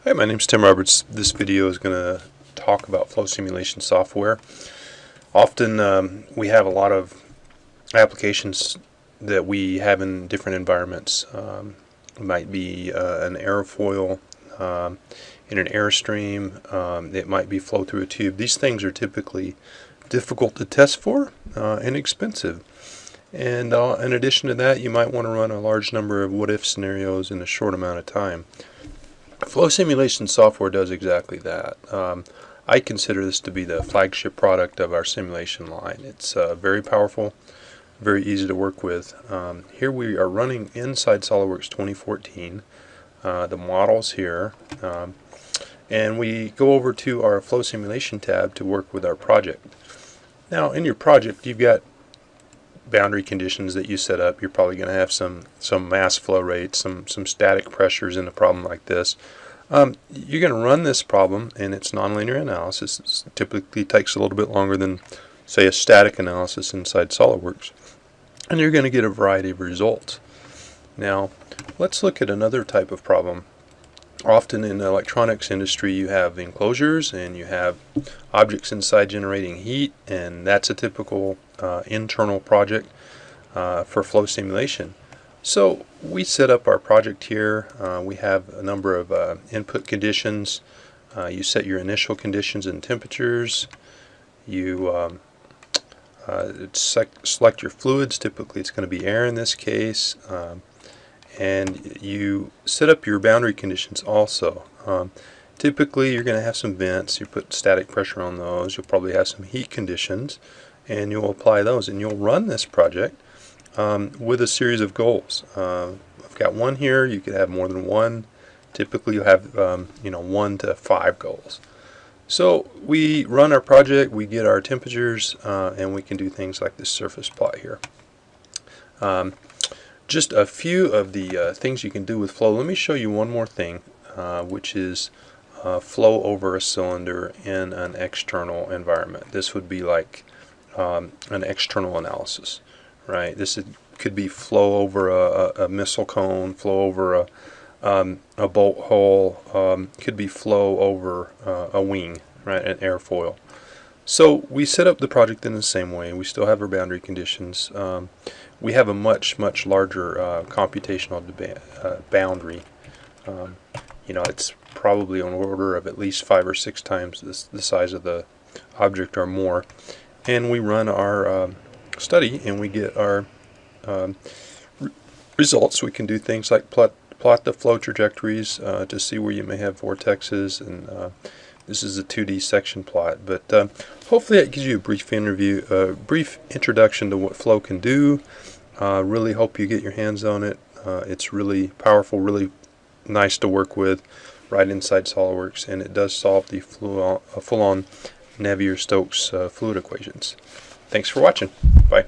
Hi, my name is Tim Roberts. This video is going to talk about flow simulation software. Often we have a lot of applications that we have in different environments. It might be an airfoil in an airstream. It might be flow through a tube. These things are typically difficult to test for and expensive. And in addition to that, you might want to run a large number of what-if scenarios in a short amount of time. Flow simulation software does exactly that. I consider this to be the flagship product of our simulation line. It's very powerful, very easy to work with. Here we are running inside SOLIDWORKS 2014, the models here, and we go over to our flow simulation tab to work with our project. Now in your project you've got boundary conditions that you set up. You're probably going to have some mass flow rates, some static pressures in a problem like this. You're going to run this problem, and it's nonlinear analysis. It typically takes a little bit longer than, say, a static analysis inside SOLIDWORKS. And you're going to get a variety of results. Now, let's look at another type of problem. Often in the electronics industry you have enclosures and you have objects inside generating heat, and that's a typical internal project for flow simulation. So we set up our project here. We have a number of input conditions. You set your initial conditions and temperatures. You select your fluids. Typically it's going to be air in this case. And you set up your boundary conditions also. Typically you're going to have some vents. You put static pressure on those. You'll probably have some heat conditions, and you'll apply those, and you'll run this project with a series of goals. I've got one here. You could have more than one. Typically you have 1 to 5 goals. So we run our project, we get our temperatures, and we can do things like this surface plot here. Just a few of the things you can do with flow. Let me show you one more thing, which is flow over a cylinder in an external environment. This would be like an external analysis, right? This could be flow over a missile cone, flow over a bolt hole, could be flow over a wing, right, an airfoil. So we set up the project in the same way. We still have our boundary conditions. We have a much larger computational boundary. It's probably on order of at least 5 or 6 times the size of the object or more. And we run our study, and we get our results. We can do things like plot the flow trajectories to see where you may have vortexes, and this is a 2D section plot. But hopefully that gives you a brief introduction to what flow can do. Really hope you get your hands on it. It's really powerful, really nice to work with right inside SOLIDWORKS, and it does solve the full-on Navier-Stokes fluid equations. Thanks for watching. Bye.